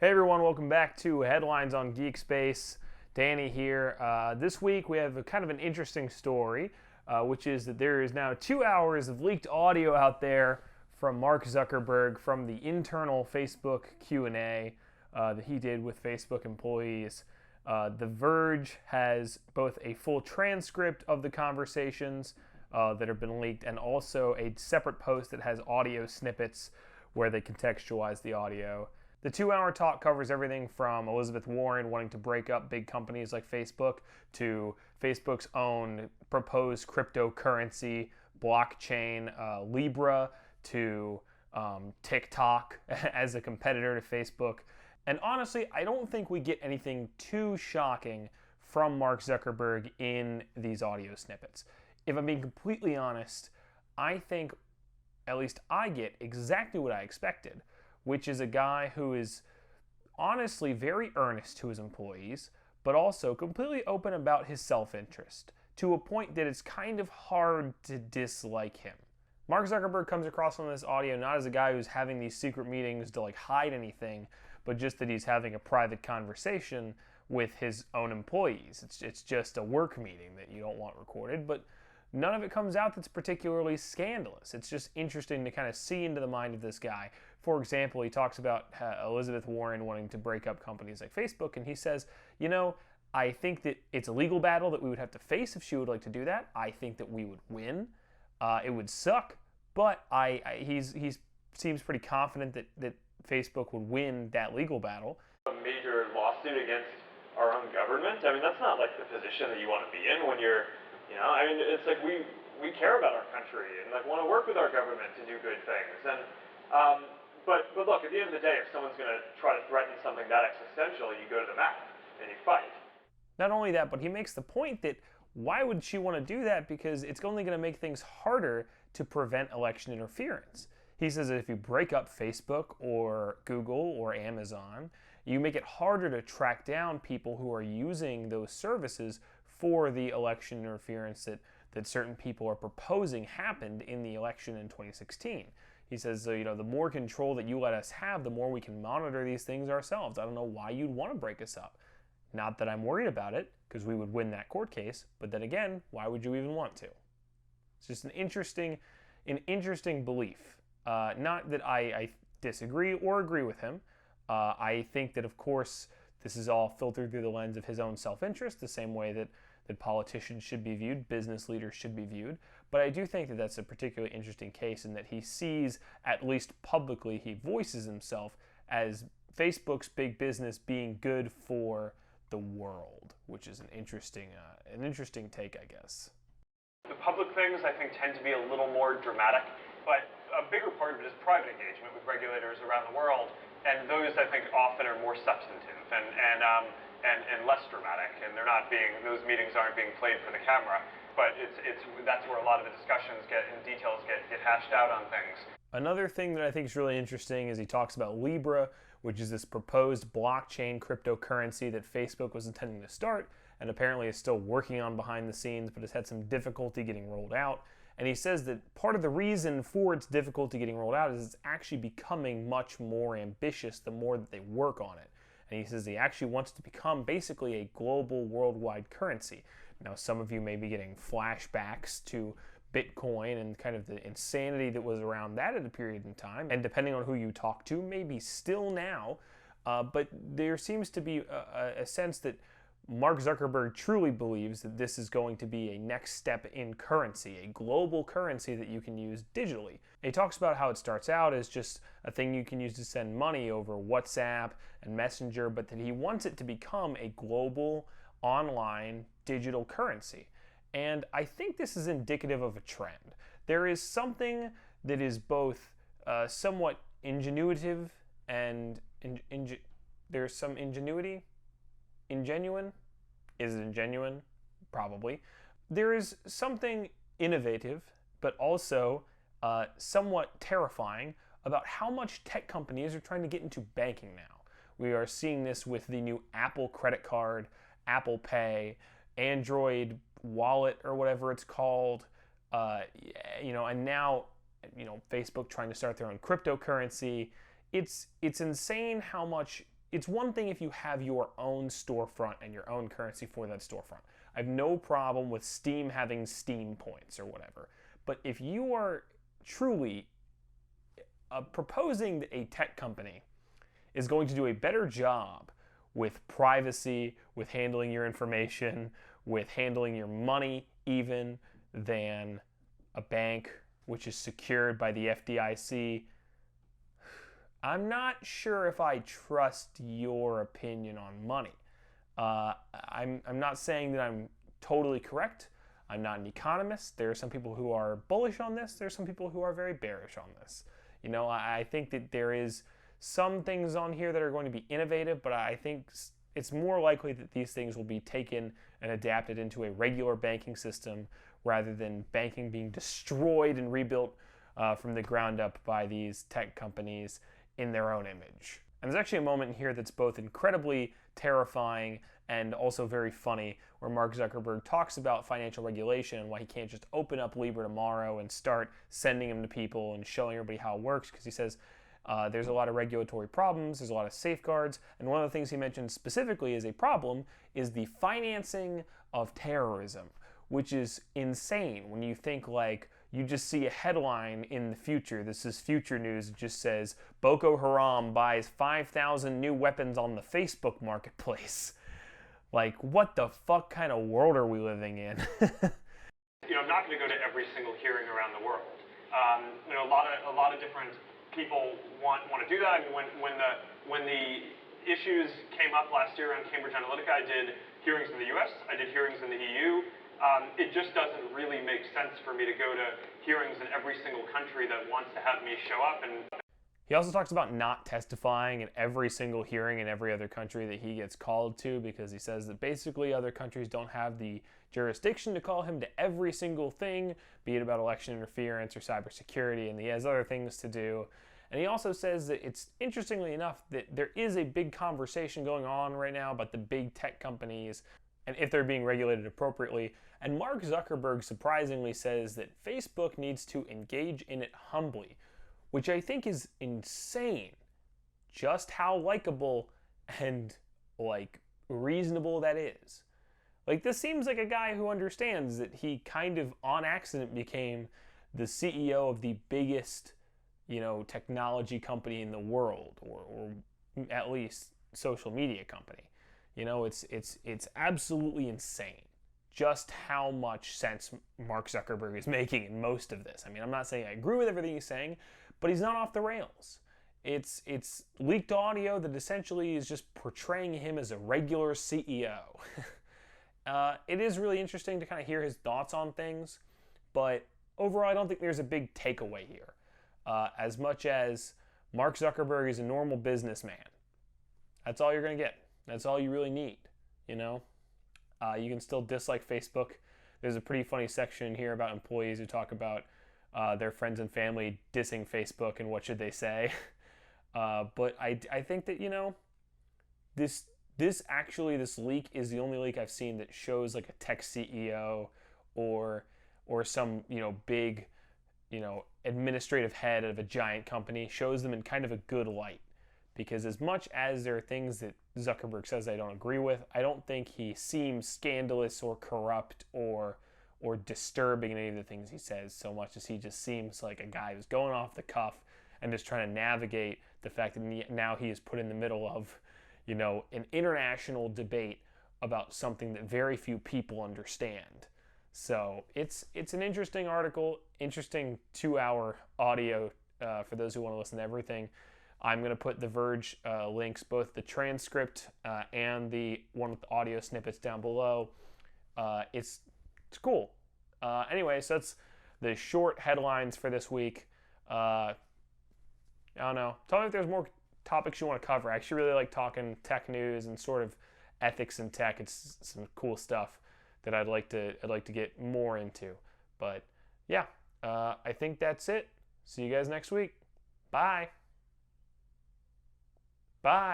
Hey everyone, welcome back to Headlines on Geek Space. Danny here. This week we have kind of an interesting story, which is that there is now 2 hours of leaked audio out there from Mark Zuckerberg from the internal Facebook Q&A that he did with Facebook employees. The Verge has both a full transcript of the conversations that have been leaked and also a separate post that has audio snippets where they contextualize the audio. The 2-hour talk covers everything from Elizabeth Warren wanting to break up big companies like Facebook to Facebook's own proposed cryptocurrency blockchain, Libra, to TikTok as a competitor to Facebook. And honestly, I don't think we get anything too shocking from Mark Zuckerberg in these audio snippets. If I'm being completely honest, I think at least I get exactly what I expected, which is a guy who is honestly very earnest to his employees, but also completely open about his self-interest, to a point that it's kind of hard to dislike him. Mark Zuckerberg comes across on this audio not as a guy who's having these secret meetings to hide anything, but just that he's having a private conversation with his own employees. It's just a work meeting that you don't want recorded, but none of it comes out that's particularly scandalous. It's just interesting to kind of see into the mind of this guy. For example, he talks about Elizabeth Warren wanting to break up companies like Facebook, and he says, I think that it's a legal battle that we would have to face if she would like to do that. I think that we would win. It would suck, but he seems pretty confident that Facebook would win that legal battle. A major lawsuit against our own government? I mean, that's not the position that you want to be in when you're it's we care about our country and want to work with our government to do good things. And but look, at the end of the day, if someone's going to try to threaten something that existential, you go to the mat and you fight. Not only that, but he makes the point that why would she want to do that? Because it's only going to make things harder to prevent election interference. He says that if you break up Facebook or Google or Amazon, you make it harder to track down people who are using those services for the election interference that certain people are proposing happened in the election in 2016. He says, the more control that you let us have, the more we can monitor these things ourselves. I don't know why you'd want to break us up. Not that I'm worried about it, because we would win that court case, but then again, why would you even want to? It's just an interesting belief. Not that I disagree or agree with him. I think that, of course, this is all filtered through the lens of his own self-interest, the same way that politicians should be viewed, business leaders should be viewed. But I do think that that's a particularly interesting case in that he sees, at least publicly, he voices himself as Facebook's big business being good for the world, which is an interesting take, I guess. The public things, I think, tend to be a little more dramatic, but a bigger part of it is private engagement with regulators around the world, and those, I think, often are more substantive and less dramatic, and those meetings aren't being played for the camera, but that's where a lot of the discussions details get hashed out on things. Another thing that I think is really interesting is he talks about Libra, which is this proposed blockchain cryptocurrency that Facebook was intending to start and apparently is still working on behind the scenes, but has had some difficulty getting rolled out. And he says that part of the reason for its difficulty getting rolled out is it's actually becoming much more ambitious the more that they work on it. And he says he actually wants to become basically a global worldwide currency. Now, some of you may be getting flashbacks to Bitcoin and kind of the insanity that was around that at a period in time. And depending on who you talk to, maybe still now. But there seems to be a sense that Mark Zuckerberg truly believes that this is going to be a next step in currency, a global currency that you can use digitally. He talks about how it starts out as just a thing you can use to send money over WhatsApp and Messenger, but that he wants it to become a global, online, digital currency. And I think this is indicative of a trend. There is something that is both somewhat ingenuitive and there's some ingenuity. Ingenuine? Is it ingenuine? Probably. There is something innovative, but also somewhat terrifying about how much tech companies are trying to get into banking now. We are seeing this with the new Apple credit card, Apple Pay, Android wallet or whatever it's called, and now, Facebook trying to start their own cryptocurrency. It's insane how much it's one thing if you have your own storefront and your own currency for that storefront. I have no problem with Steam having Steam points or whatever. But if you are truly proposing that a tech company is going to do a better job with privacy, with handling your information, with handling your money even, than a bank which is secured by the FDIC, I'm not sure if I trust your opinion on money. I'm not saying that I'm totally correct. I'm not an economist. There are some people who are bullish on this. There are some people who are very bearish on this. You know, I think that there is some things on here that are going to be innovative, but I think it's more likely that these things will be taken and adapted into a regular banking system rather than banking being destroyed and rebuilt from the ground up by these tech companies in their own image. And there's actually a moment in here that's both incredibly terrifying and also very funny, where Mark Zuckerberg talks about financial regulation and why he can't just open up Libra tomorrow and start sending them to people and showing everybody how it works, because he says there's a lot of regulatory problems, there's a lot of safeguards, and one of the things he mentioned specifically as a problem is the financing of terrorism, which is insane when you think like you just see a headline in the future. This is future news. It just says Boko Haram buys 5,000 new weapons on the Facebook marketplace. Like, what the fuck kind of world are we living in? I'm not going to go to every single hearing around the world. A lot of different people want to do that. I mean, when the issues came up last year around Cambridge Analytica, I did hearings in the U.S. I did hearings in the EU. It just doesn't really make sense for me to go to hearings in every single country that wants to have me show up. And he also talks about not testifying in every single hearing in every other country that he gets called to, because he says that basically other countries don't have the jurisdiction to call him to every single thing, be it about election interference or cybersecurity, and he has other things to do. And he also says that it's, interestingly enough, that there is a big conversation going on right now about the big tech companies and if they're being regulated appropriately. And Mark Zuckerberg surprisingly says that Facebook needs to engage in it humbly, which I think is insane. Just how likable and reasonable that is. This seems like a guy who understands that he kind of on accident became the CEO of the biggest, technology company in the world, or at least social media company. It's absolutely insane just how much sense Mark Zuckerberg is making in most of this. I mean, I'm not saying I agree with everything he's saying, but he's not off the rails. It's leaked audio that essentially is just portraying him as a regular CEO. It is really interesting to kind of hear his thoughts on things, but overall I don't think there's a big takeaway here. As much as Mark Zuckerberg is a normal businessman, that's all you're going to get. That's all you really need, You can still dislike Facebook. There's a pretty funny section here about employees who talk about their friends and family dissing Facebook and what should they say. But I think that, this leak is the only leak I've seen that shows like a tech CEO or some, big, administrative head of a giant company, shows them in kind of a good light. Because as much as there are things that Zuckerberg says I don't agree with, I don't think he seems scandalous or corrupt or disturbing in any of the things he says, so much as he just seems like a guy who's going off the cuff and just trying to navigate the fact that now he is put in the middle of, an international debate about something that very few people understand. So it's an interesting article, interesting 2-hour audio for those who want to listen to everything. I'm going to put the Verge links, both the transcript and the one with the audio snippets down below. It's cool. Anyway, so that's the short headlines for this week. I don't know. Tell me if there's more topics you want to cover. I actually really like talking tech news and sort of ethics in tech. It's some cool stuff that I'd like to get more into. But yeah, I think that's it. See you guys next week. Bye. Bye.